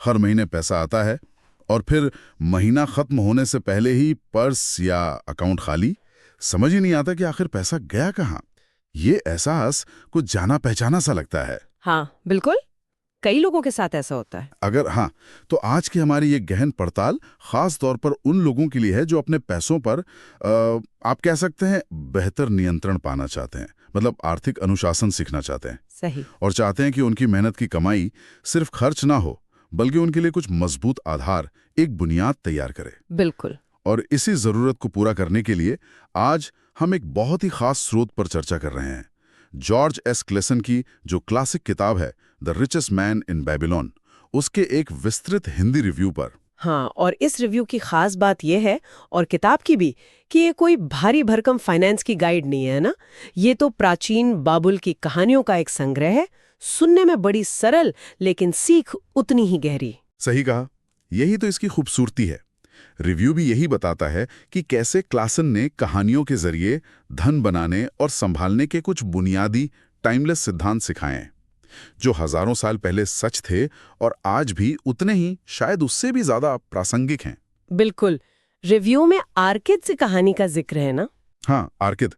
हर महीने पैसा आता है और फिर महीना खत्म होने से पहले ही पर्स या अकाउंट खाली। समझ ही नहीं आता कि आखिर पैसा गया कहाँ। ये एहसास कुछ जाना पहचाना सा लगता है। हाँ बिल्कुल, कई लोगों के साथ ऐसा होता है। तो आज की हमारी ये गहन पड़ताल खास तौर पर उन लोगों के लिए है जो अपने पैसों पर आप कह सकते हैं बेहतर नियंत्रण पाना चाहते हैं, मतलब आर्थिक अनुशासन सीखना चाहते हैं। सही। और चाहते हैं कि उनकी मेहनत की कमाई सिर्फ खर्च ना हो, बल्कि उनके लिए कुछ मजबूत आधार, एक बुनियाद तैयार करे। बिल्कुल। और इसी जरूरत को पूरा करने के लिए आज हम एक बहुत ही खास स्रोत पर चर्चा कर रहे हैं, जॉर्ज एस क्लेसन की जो क्लासिक किताब है the richest man in Babylon, उसके एक विस्तृत हिंदी रिव्यू पर। हाँ, और इस रिव्यू की खास बात यह है, और किताब की भी, कि ये कोई भारी भरकम फाइनेंस की गाइड नहीं है ना। ये तो प्राचीन बाबुल की कहानियों का एक संग्रह है, सुनने में बड़ी सरल लेकिन सीख उतनी ही गहरी। सही कहा, यही तो इसकी खूबसूरती है। रिव्यू भी यही बताता है कि कैसे क्लासन ने कहानियों के जरिए धन बनाने और संभालने के कुछ बुनियादी टाइमलेस सिद्धांत सिखाए हैं, जो हजारों साल पहले सच थे और आज भी उतने ही, शायद उससे भी ज्यादा प्रासंगिक हैं। बिल्कुल। रिव्यू में आर्किद से कहानी का जिक्र है ना। हाँ, आर्किद,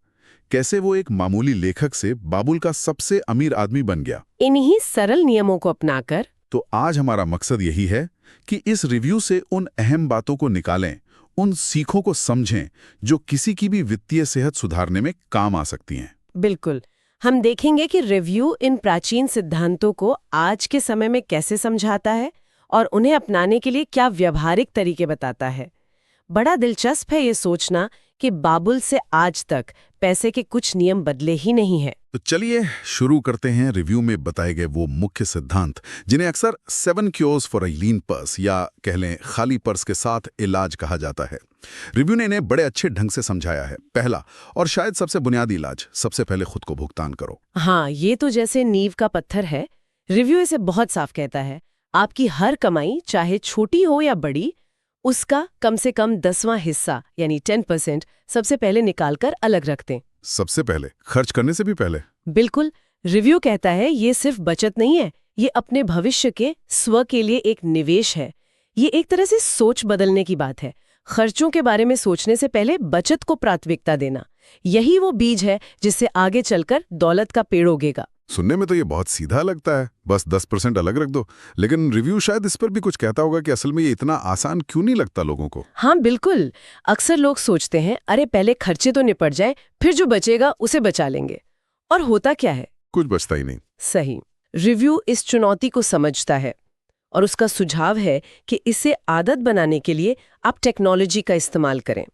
कैसे वो एक मामूली लेखक से बाबुल का सबसे अमीर आदमी बन गया, इन्हीं सरल नियमों को अपनाकर। तो आज हमारा मकसद यही है कि इस रिव्यू से उन अहम बातों को निकालें, उन सीखों को समझें जो किसी की भी वित्तीय सेहत सुधारने में काम आ सकती हैं। बिल्कुल। हम देखेंगे कि रिव्यू इन प्राचीन सिद्धांतों को आज के समय में कैसे समझाता है और उन्हें अपनाने के लिए क्या व्यावहारिक तरीके बताता है। बड़ा दिलचस्प है ये सोचना कि बाबुल से आज तक पैसे के कुछ नियम बदले ही नहीं हैं। तो चलिए शुरू करते हैं रिव्यू में बताए गए वो मुख्य सिद्धांत, जिन्हें अक्सर 7 cures for a lean purse या कह लें खाली पर्स के साथ इलाज कहा जाता है। रिव्यू ने इन्हें बड़े अच्छे ढंग से समझाया है। पहला और शायद सबसे बुनियादी इलाज, सबसे पहले खुद को भुगतान करो। हाँ, ये तो जैसे नींव का पत्थर है। रिव्यू इसे बहुत साफ कहता है, आपकी हर कमाई चाहे छोटी हो या बड़ी, उसका कम से कम 10वां हिस्सा यानी 10% सबसे पहले निकालकर अलग रख दें। सबसे पहले, खर्च करने से भी पहले? बिल्कुल। रिव्यू कहता है ये सिर्फ बचत नहीं है, ये अपने भविष्य के स्व के लिए एक निवेश है। ये एक तरह से सोच बदलने की बात है। खर्चों के बारे में सोचने से पहले बचत को प्राथमिकता देना, यही वो बीज है जिससे आगे चलकर दौलत का पेड़ उगेगा। सुनने में तो ये बहुत सीधा लगता है, बस 10% अलग रख दो। लेकिन रिव्यू शायद इस पर भी कुछ कहता होगा कि असल में ये इतना आसान क्यों नहीं लगता लोगों को। हाँ बिल्कुल। अक्सर लोग सोचते हैं अरे पहले खर्चे तो निपट जाए, फिर जो बचेगा उसे बचा लेंगे। और होता क्या है? कुछ बचता ही नहीं। सही। रिव्यू इस चुनौती को समझता है और उसका सुझाव है कि इसे आदत बनाने के लिए आप टेक्नोलॉजी का इस्तेमाल करें।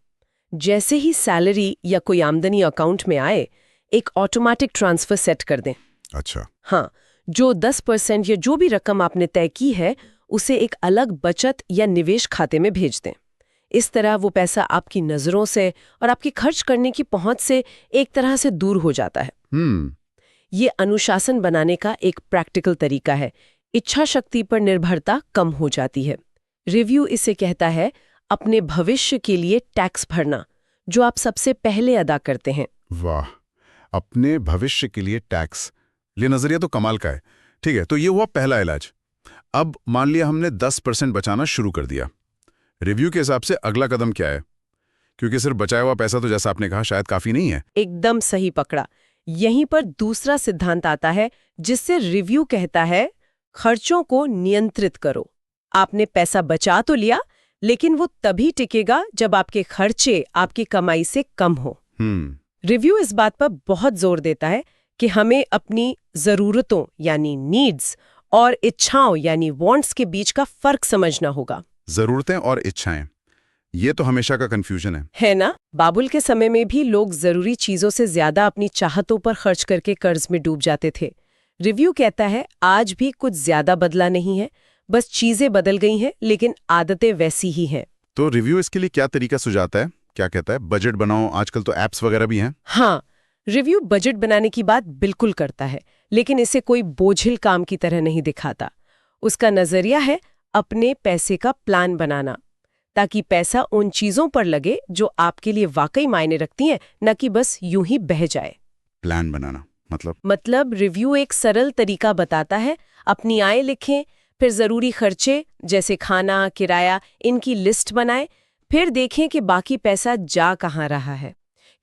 जैसे ही सैलरी या कोई आमदनी अकाउंट में आए, एक ऑटोमेटिक ट्रांसफर सेट कर दें। अच्छा। हाँ, जो 10% या जो भी रकम आपने तय की है उसे एक अलग बचत या निवेश खाते में भेज दें। इस तरह वो पैसा आपकी नजरों से और आपकी खर्च करने की पहुंच से एक तरह से दूर हो जाता है। ये अनुशासन बनाने का एक प्रैक्टिकल तरीका है। इच्छा शक्ति पर निर्भरता कम हो जाती है। रिव्यू इसे कहता है अपने भविष्य के लिए टैक्स भरना, जो आप सबसे पहले अदा करते हैं। वाह, अपने भविष्य के लिए टैक्स, ये नजरिया तो कमाल का है। ठीक है, तो ये हुआ पहला इलाज। अब मान लिया हमने 10% बचाना शुरू कर दिया। रिव्यू के हिसाब से अगला कदम क्या है? क्योंकि सिर्फ बचाया हुआ पैसा तो जैसा आपने कहा शायद काफी नहीं है। एकदम सही पकड़ा। यहीं पर दूसरा सिद्धांत आता है जिससे रिव्यू कहता है खर्चों को नियंत्रित करो। आपने पैसा बचा तो लिया, लेकिन वो तभी टिकेगा जब आपके खर्चे आपकी कमाई से कम हो। रिव्यू इस बात पर बहुत जोर देता है कि हमें अपनी जरूरतों यानी नीड्स और इच्छाओं यानी वांट्स के बीच का फर्क समझना होगा। जरूरतें और इच्छाएं, ये तो हमेशा का कंफ्यूजन है ना। बाबुल के समय में भी लोग जरूरी चीजों से ज्यादा अपनी चाहतों पर खर्च करके कर्ज में डूब जाते थे। रिव्यू कहता है आज भी कुछ ज्यादा बदला नहीं है, बस चीजें बदल गई हैं लेकिन आदतें वैसी ही हैं। तो रिव्यू इसके लिए क्या तरीका सुझाता है? क्या कहता है? बजट बनाओ, आजकल तो एप्स वगैरह भी हैं। हाँ, रिव्यू बजट बनाने की बात बिल्कुल करता है, लेकिन इसे कोई बोझिल काम की तरह नहीं दिखाता। उसका नजरिया है अपने पैसे का प्लान बनाना, ताकि पैसा उन चीजों पर लगे जो आपके लिए वाकई मायने रखती हैं, न कि बस यूं ही बह जाए। प्लान बनाना मतलब रिव्यू एक सरल तरीका बताता है। अपनी आय लिखें, फिर ज़रूरी खर्चे जैसे खाना, किराया, इनकी लिस्ट बनाएं। फिर देखें कि बाकी पैसा जा कहाँ रहा है।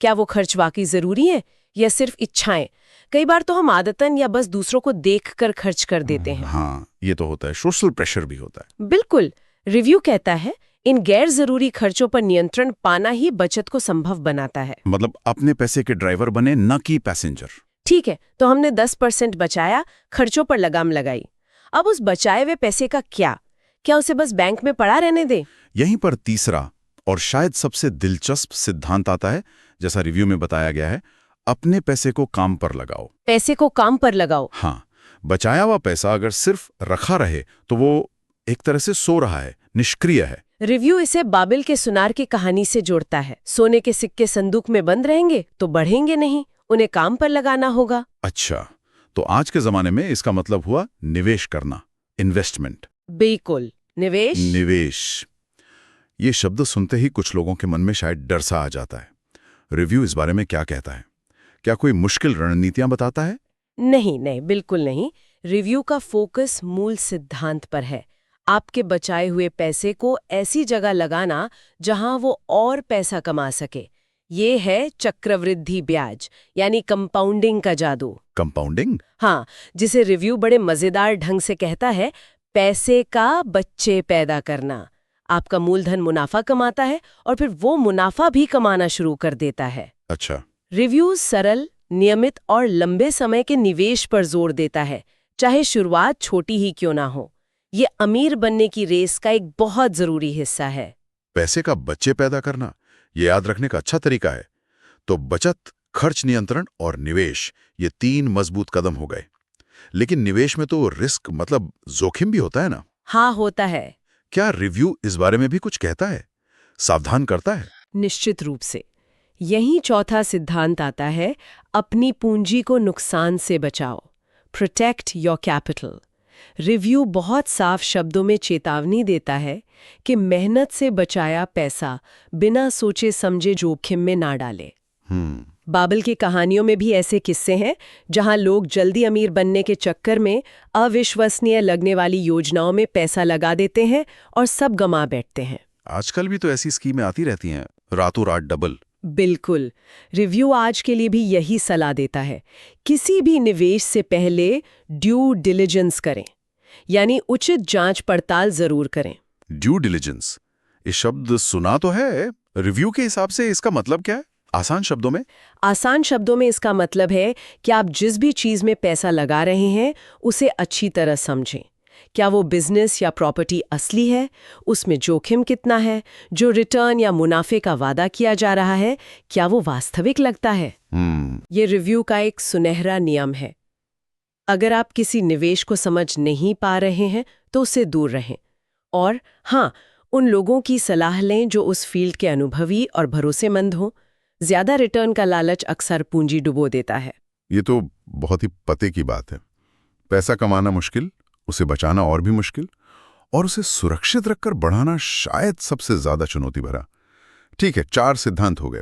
क्या वो खर्च वाकई ज़रूरी है या सिर्फ इच्छाएं? कई बार तो हम आदतन या बस दूसरों को देखकर खर्च कर देते हैं। हाँ, ये तो होता है। सोशल प्रेशर भी होता है। बिल्कुल। रिव्यू कहता है इन गैर जरूरी खर्चों पर नियंत्रण पाना ही बचत को संभव बनाता है। मतलब अपने पैसे के ड्राइवर बने, न कि पैसेंजर। ठीक है, तो हमने 10% बचाया, खर्चों पर लगाम लगाई। अब उस बचाए हुए पैसे का क्या उसे बस बैंक में पड़ा रहने दें? यहीं पर तीसरा और शायद सबसे दिलचस्प सिद्धांत आता है, जैसा रिव्यू में बताया गया है, अपने पैसे को काम पर लगाओ। पैसे को काम पर लगाओ। हाँ, बचाया हुआ पैसा अगर सिर्फ रखा रहे तो वो एक तरह से सो रहा है, निष्क्रिय है। रिव्यू इसे बाबिल के सुनार की कहानी से जोड़ता है। सोने के सिक्के संदूक में बंद रहेंगे तो बढ़ेंगे नहीं, उन्हें काम पर लगाना होगा। अच्छा, तो आज के जमाने में इसका मतलब हुआ निवेश करना, इन्वेस्टमेंट। बिल्कुल, निवेश। निवेश, ये शब्द सुनते ही कुछ लोगों के मन में शायद डर सा आ जाता है। रिव्यू इस बारे में क्या कहता है? क्या कोई मुश्किल रणनीतियां बताता है? नहीं, बिल्कुल नहीं। रिव्यू का फोकस मूल सिद्धांत पर है। आपके बचाए हुए पैसे को ऐसी जगह लगाना जहां वो और पैसा कमा सके। ये है चक्रवृद्धि ब्याज, यानी कंपाउंडिंग का जादू। कंपाउंडिंग? हाँ, जिसे रिव्यू बड़े मजेदार ढंग से कहता है पैसे का बच्चे पैदा करना। आपका मूलधन मुनाफा कमाता है और फिर वो मुनाफा भी कमाना शुरू कर देता है। अच्छा। रिव्यू सरल, नियमित और लंबे समय के निवेश पर जोर देता है, चाहे शुरुआत छोटी ही क्यों ना हो। ये अमीर बनने की रेस का एक बहुत जरूरी हिस्सा है। पैसे का बच्चे पैदा करना, ये याद रखने का अच्छा तरीका है। तो बचत, खर्च नियंत्रण और निवेश, ये 3 मजबूत कदम हो गए। लेकिन निवेश में तो रिस्क मतलब जोखिम भी होता है ना? हाँ, होता है। क्या रिव्यू इस बारे में भी कुछ कहता है, सावधान करता है? निश्चित रूप से। यही चौथा सिद्धांत आता है, अपनी पूंजी को नुकसान से बचाओ। Protect your capital. रिव्यू बहुत साफ शब्दों में चेतावनी देता है कि मेहनत से बचाया पैसा बिना सोचे समझे जोखिम में ना डाले। बाबिल की कहानियों में भी ऐसे किस्से हैं जहां लोग जल्दी अमीर बनने के चक्कर में अविश्वसनीय लगने वाली योजनाओं में पैसा लगा देते हैं और सब गंवा बैठते हैं। आजकल भी तो ऐसी स्कीमें आती रहती हैं, रातों रात डबल। बिल्कुल। रिव्यू आज के लिए भी यही सलाह देता है, किसी भी निवेश से पहले ड्यू डिलिजेंस करें, यानी उचित जांच पड़ताल जरूर करें। ड्यू डिलिजेंस, ये शब्द सुना तो है। रिव्यू के हिसाब से इसका मतलब क्या है, आसान शब्दों में? आसान शब्दों में इसका मतलब है कि आप जिस भी चीज में पैसा लगा रहे हैं उसे अच्छी तरह समझें। क्या वो बिजनेस या प्रॉपर्टी असली है? उसमें जोखिम कितना है? जो रिटर्न या मुनाफे का वादा किया जा रहा है, क्या वो वास्तविक लगता है? ये रिव्यू का एक सुनहरा नियम है। अगर आप किसी निवेश को समझ नहीं पा रहे हैं तो उससे दूर रहें। और हाँ, उन लोगों की सलाह लें जो उस फील्ड के अनुभवी और भरोसेमंद हों। ज्यादा रिटर्न का लालच अक्सर पूंजी डुबो देता है। ये तो बहुत ही पते की बात है। पैसा कमाना मुश्किल, उसे बचाना और भी मुश्किल, और उसे सुरक्षित रखकर बढ़ाना शायद सबसे ज्यादा चुनौती भरा। ठीक है, 4 सिद्धांत हो गए।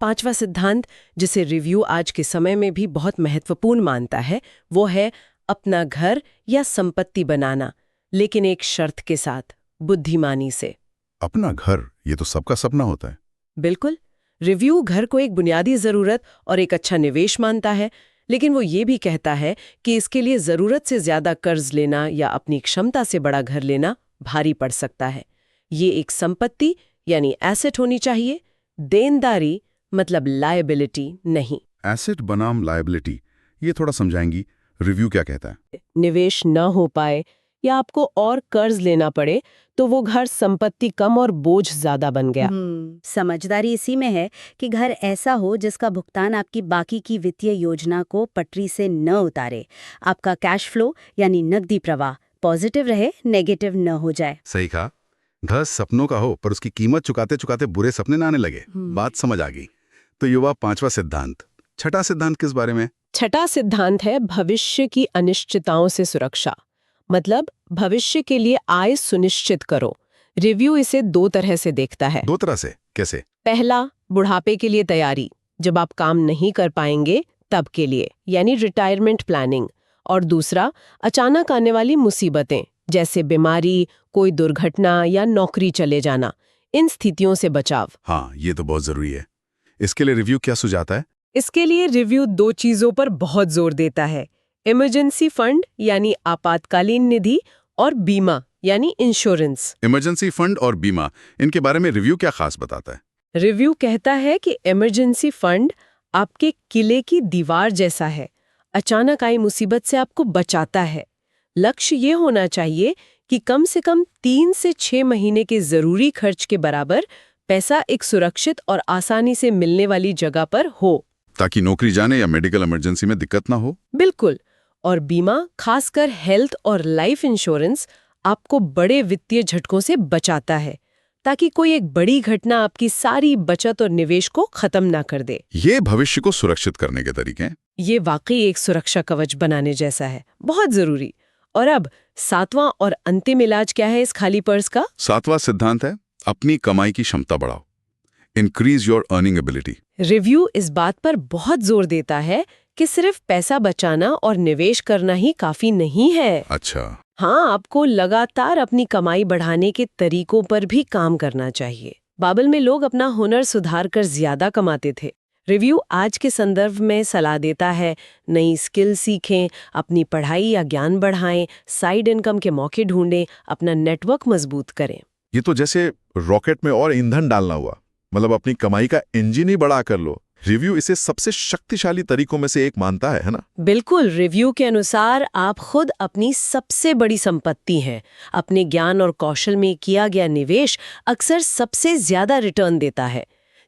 पांचवा सिद्धांत, जिसे रिव्यू आज के समय में भी बहुत महत्वपूर्ण मानता है, वो है अपना घर या संपत्ति बनाना, लेकिन एक शर्त के साथ, बुद्धिमानी से। अपना घर, ये तो सबका सपना होता है। बिल्कुल। रिव्यू घर को एक बुनियादी जरूरत और एक अच्छा निवेश मानता है, लेकिन वो ये भी कहता है कि इसके लिए जरूरत से ज्यादा कर्ज लेना या अपनी क्षमता से बड़ा घर लेना भारी पड़ सकता है। ये एक संपत्ति यानी एसेट होनी चाहिए, देनदारी मतलब लायबिलिटी नहीं। एसेट बनाम लायबिलिटी, ये थोड़ा समझाएंगी, रिव्यू क्या कहता है? निवेश न हो पाए या आपको और कर्ज लेना पड़े तो वो घर संपत्ति कम और बोझ ज्यादा बन गया। समझदारी इसी में है कि घर ऐसा हो जिसका भुगतान आपकी बाकी की वित्तीय योजना को पटरी से न उतारे। आपका कैश फ्लो यानी नकदी प्रवाह पॉजिटिव रहे, नेगेटिव न हो जाए। सही कहा। घर सपनों का हो पर उसकी कीमत चुकाते चुकाते बुरे सपने ना आने लगे। बात समझ आ गई। तो ये हुआ 5वां सिद्धांत। छठा सिद्धांत किस बारे में? छठा सिद्धांत है भविष्य की अनिश्चितताओं से सुरक्षा, मतलब भविष्य के लिए आय सुनिश्चित करो। रिव्यू इसे 2 तरह से देखता है। 2 तरह से? कैसे? पहला, बुढ़ापे के लिए तैयारी, जब आप काम नहीं कर पाएंगे तब के लिए, यानी रिटायरमेंट प्लानिंग। और दूसरा, अचानक आने वाली मुसीबतें, जैसे बीमारी, कोई दुर्घटना या नौकरी चले जाना। इन स्थितियों से बचाव। हाँ, ये तो बहुत जरूरी है। इसके लिए रिव्यू क्या सुझाता है? इसके लिए रिव्यू 2 चीजों पर बहुत जोर देता है, इमरजेंसी फंड यानी आपातकालीन निधि और बीमा यानी इंश्योरेंस। इमरजेंसी फंड और बीमा, इनके बारे में रिव्यू क्या खास बताता है? रिव्यू कहता है कि इमरजेंसी फंड आपके किले की दीवार जैसा है, अचानक आई मुसीबत से आपको बचाता है। लक्ष्य ये होना चाहिए कि कम से कम 3 से 6 महीने के जरूरी खर्च के बराबर पैसा एक सुरक्षित और आसानी से मिलने वाली जगह पर हो, ताकि नौकरी जाने या मेडिकल इमरजेंसी में दिक्कत ना हो। बिल्कुल। और बीमा, खासकर हेल्थ और लाइफ इंश्योरेंस, आपको बड़े वित्तीय झटकों से बचाता है, ताकि कोई एक बड़ी घटना आपकी सारी बचत और निवेश को खत्म ना कर दे। ये भविष्य को सुरक्षित करने के तरीके हैं। ये वाकई एक सुरक्षा कवच बनाने जैसा है, बहुत जरूरी। और अब 7वां और अंतिम इलाज क्या है इस खाली पर्स का? 7वां सिद्धांत है, अपनी कमाई की क्षमता बढ़ाओ। Increase your earning ability. Review इस बात पर बहुत जोर देता है कि सिर्फ पैसा बचाना और निवेश करना ही काफी नहीं है। अच्छा। हाँ, आपको लगातार अपनी कमाई बढ़ाने के तरीकों पर भी काम करना चाहिए। बाइबल में लोग अपना हुनर सुधार कर ज्यादा कमाते थे। रिव्यू आज के संदर्भ में सलाह देता है, नई स्किल सीखें, अपनी पढ़ाई या ज्ञान बढ़ाएं, साइड इनकम के मौके ढूंढें, अपना नेटवर्क मजबूत करें। ये तो जैसे रॉकेट में और ईंधन डालना हुआ, मतलब अपनी कमाई का इंजन ही बढ़ा कर लो। रिव्यू इसे सबसे शक्तिशाली तरीकों में से एक मानता है ना? बिल्कुल। रिव्यू के अनुसार आप खुद अपनी सबसे बड़ी संपत्ति हैं। अपने ज्ञान और कौशल में किया गया निवेश अक्सर सबसे ज्यादा रिटर्न देता है।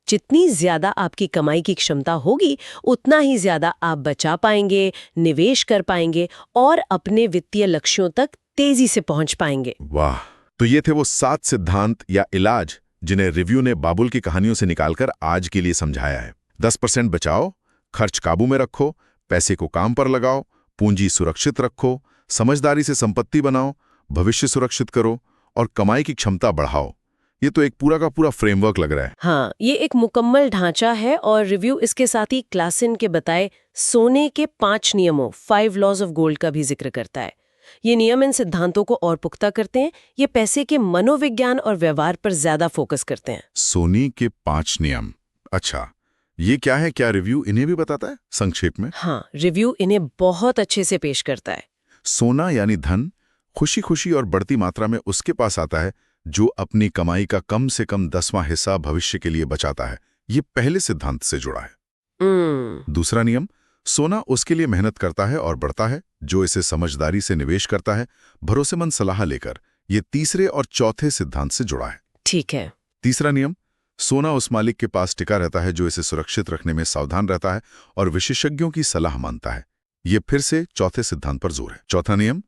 जितनी ज्यादा आपकी कमाई की क्षमता होगी, उतना ही ज्यादा आप बचा पाएंगे, निवेश कर पाएंगे और अपने वित्तीय लक्ष्यों तक तेजी से पहुंच पाएंगे। वाह! तो ये थे वो 7 सिद्धांत या इलाज जिन्हें रिव्यू ने बाबुल की कहानियों से निकालकर आज के लिए समझाया है। 10% बचाओ, खर्च काबू में रखो, पैसे को काम पर लगाओ, पूंजी सुरक्षित रखो, समझदारी से संपत्ति बनाओ, भविष्य सुरक्षित करो और कमाई की क्षमता बढ़ाओ। ये तो एक पूरा का पूरा फ्रेमवर्क लग रहा है। हाँ, ये एक मुकम्मल ढांचा है और रिव्यू इसके साथ ही क्लासन के बताए सोने के 5 नियमों 5 लॉज ऑफ गोल्ड का भी जिक्र करता है। ये नियम इन सिद्धांतों को और पुख्ता करते हैं। ये पैसे के मनोविज्ञान और व्यवहार पर ज्यादा फोकस करते हैं। सोनी के 5 नियम। अच्छा, ये क्या है? क्या रिव्यू इन्हें भी बताता है संक्षेप में? हाँ, रिव्यू इन्हें बहुत अच्छे से पेश करता है। सोना यानी धन खुशी खुशी और बढ़ती मात्रा में उसके पास आता है जो अपनी कमाई का कम से कम 10वां हिस्सा भविष्य के लिए बचाता है। ये पहले सिद्धांत से जुड़ा है। दूसरा नियम, सोना उसके लिए मेहनत करता है और बढ़ता है जो इसे समझदारी से निवेश करता है, भरोसेमंद सलाह लेकर। ये तीसरे और चौथे सिद्धांत से जुड़ा है। ठीक है। तीसरा नियम, सोना उस मालिक के पास टिका रहता है जो इसे सुरक्षित रखने में सावधान रहता है और विशेषज्ञों की सलाह मानता है। ये फिर से चौथे सिद्धांत पर जोर है। चौथा नियम,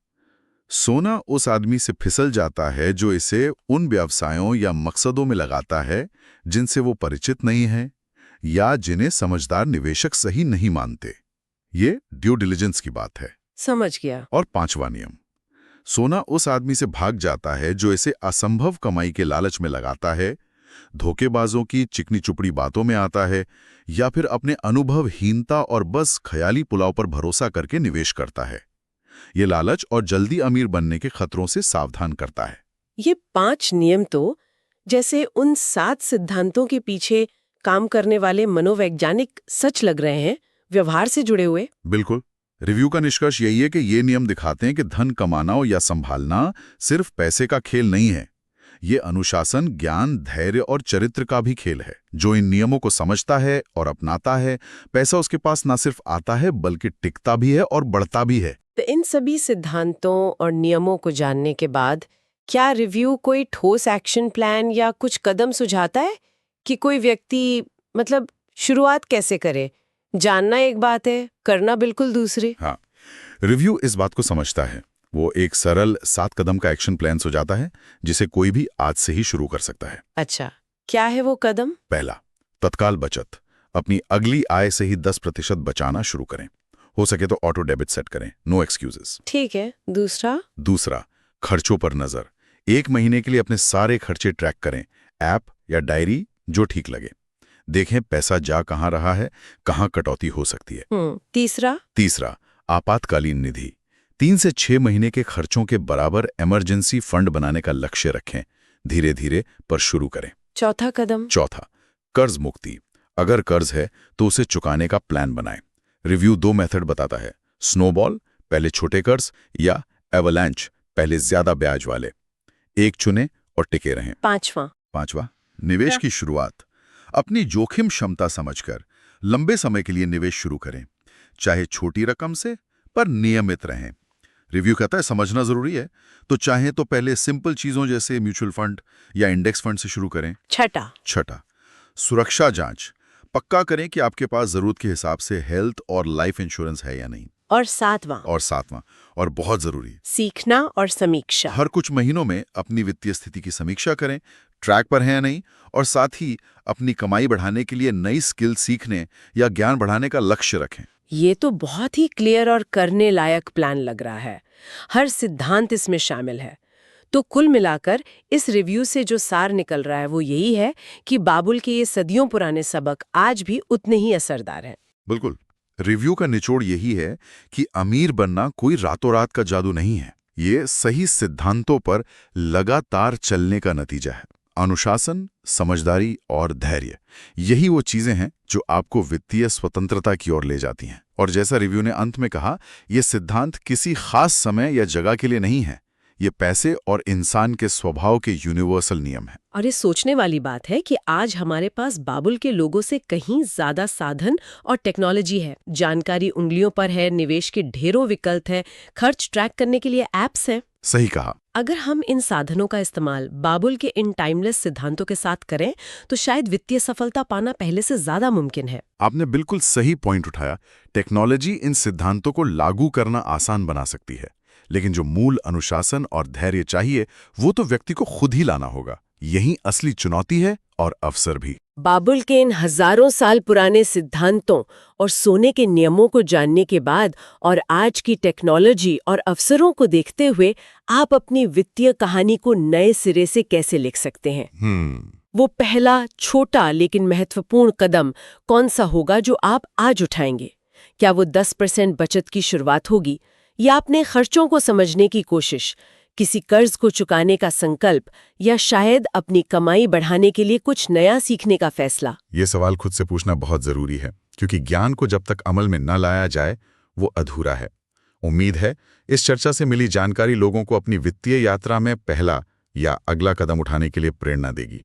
सोना उस आदमी से फिसल जाता है जो इसे उन व्यवसायों या मकसदों में लगाता है जिनसे वो परिचित नहीं है या जिन्हें समझदार निवेशक सही नहीं मानते। ये ड्यू डिलिजेंस की बात है। समझ गया। और पांचवा नियम, सोना उस आदमी से भाग जाता है जो इसे असंभव कमाई के लालच में लगाता है, धोखेबाजों की चिकनी चुपड़ी बातों में आता है या फिर अपने अनुभवहीनता और बस ख्याली पुलाव पर भरोसा करके निवेश करता है। ये लालच और जल्दी अमीर बनने के खतरों से सावधान करता है। ये 5 नियम तो जैसे उन 7 सिद्धांतों के पीछे काम करने वाले मनोवैज्ञानिक सच लग रहे हैं, व्यवहार से जुड़े हुए। बिल्कुल। रिव्यू का निष्कर्ष यही है कि ये नियम दिखाते हैं कि धन कमाना या संभालना सिर्फ पैसे का खेल नहीं है। ये अनुशासन, ज्ञान, धैर्य और चरित्र का भी खेल है। जो इन नियमों को समझता है और अपनाता है, पैसा उसके पास ना सिर्फ आता है बल्कि टिकता भी है और बढ़ता भी है। तो इन सभी सिद्धांतों और नियमों को जानने के बाद क्या रिव्यू कोई ठोस एक्शन प्लान या कुछ कदम सुझाता है कि कोई व्यक्ति मतलब शुरुआत कैसे करे? जानना एक बात है, करना बिल्कुल दूसरी। हाँ, रिव्यू इस बात को समझता है। वो एक सरल 7 कदम का एक्शन प्लान सुझाता है जिसे कोई भी आज से ही शुरू कर सकता है। अच्छा, क्या है वो कदम? पहला, तत्काल बचत। अपनी अगली आय से ही 10% बचाना शुरू करें। हो सके तो ऑटो डेबिट सेट करें, नो एक्सक्यूजेस। ठीक है। दूसरा, खर्चों पर नजर। 1 महीने के लिए अपने सारे खर्चे ट्रैक करें, ऐप या डायरी, जो ठीक लगे। देखें पैसा जा कहां रहा है, कहां कटौती हो सकती है। तीसरा, आपातकालीन निधि। 3 से 6 महीने के खर्चों के बराबर इमरजेंसी फंड बनाने का लक्ष्य रखें। धीरे धीरे पर शुरू करें। चौथा कदम। चौथा, कर्ज मुक्ति। अगर कर्ज है तो उसे चुकाने का प्लान बनाएं। रिव्यू 2 मेथड बताता है, स्नोबॉल पहले छोटे कर्ज या एवलांच पहले ज्यादा ब्याज वाले। एक चुने और टिके रहें। पांचवा, निवेश की शुरुआत। अपनी जोखिम क्षमता समझकर लंबे समय के लिए निवेश शुरू करें, चाहे छोटी रकम से, पर नियमित रहें। रिव्यू कहता है समझना जरूरी है, तो चाहे तो पहले सिंपल चीजों जैसे म्यूचुअल फंड या इंडेक्स फंड से शुरू करें। छठा, सुरक्षा जांच। पक्का करें कि आपके पास जरूरत के हिसाब से हेल्थ और लाइफ इंश्योरेंस है या नहीं। और सातवां और बहुत जरूरी, सीखना और समीक्षा। हर कुछ महीनों में अपनी वित्तीय स्थिति की समीक्षा करें, ट्रैक पर है या नहीं, और साथ ही अपनी कमाई बढ़ाने के लिए नई स्किल सीखने या ज्ञान बढ़ाने का लक्ष्य रखें। ये तो बहुत ही क्लियर और करने लायक प्लान लग रहा है। हर सिद्धांत इसमें शामिल है। तो कुल मिलाकर इस रिव्यू से जो सार निकल रहा है वो यही है कि बाबुल के ये सदियों पुराने सबक आज भी उतने ही असरदार हैं। बिल्कुल, रिव्यू का निचोड़ यही है कि अमीर बनना कोई रातों रात का जादू नहीं है। ये सही सिद्धांतों पर लगातार चलने का नतीजा है। अनुशासन, समझदारी और धैर्य, यही वो चीजें हैं जो आपको वित्तीय स्वतंत्रता की ओर ले जाती हैं। और जैसा रिव्यू ने अंत में कहा, ये सिद्धांत किसी खास समय या जगह के लिए नहीं है। ये पैसे और इंसान के स्वभाव के यूनिवर्सल नियम है। और ये सोचने वाली बात है कि आज हमारे पास बाबुल के लोगों से कहीं ज्यादा साधन और टेक्नोलॉजी है, जानकारी उंगलियों पर है, निवेश के ढेरों विकल्प है, खर्च ट्रैक करने के लिए ऐप्स हैं। सही कहा। अगर हम इन साधनों का इस्तेमाल बाबुल के इन टाइमलेस सिद्धांतों के साथ करें तो शायद वित्तीय सफलता पाना पहले से ज्यादा मुमकिन है। आपने बिल्कुल सही पॉइंट उठाया। टेक्नोलॉजी इन सिद्धांतों को लागू करना आसान बना सकती है, लेकिन जो मूल अनुशासन और धैर्य चाहिए वो तो व्यक्ति को खुद ही लाना होगा। यही असली चुनौती है और अवसर भी। बाबुल के इन हजारों साल पुराने सिद्धांतों और सोने के नियमों को जानने के बाद और आज की टेक्नोलॉजी और अवसरों को देखते हुए आप अपनी वित्तीय कहानी को नए सिरे से कैसे लिख सकते हैं? वो पहला छोटा लेकिन महत्वपूर्ण कदम कौन सा होगा जो आप आज उठाएंगे? क्या वो 10% बचत की शुरुआत होगी, या अपने खर्चों को समझने की कोशिश, किसी कर्ज को चुकाने का संकल्प, या शायद अपनी कमाई बढ़ाने के लिए कुछ नया सीखने का फैसला? ये सवाल खुद से पूछना बहुत जरूरी है, क्योंकि ज्ञान को जब तक अमल में न लाया जाए वो अधूरा है। उम्मीद है इस चर्चा से मिली जानकारी लोगों को अपनी वित्तीय यात्रा में पहला या अगला कदम उठाने के लिए प्रेरणा देगी।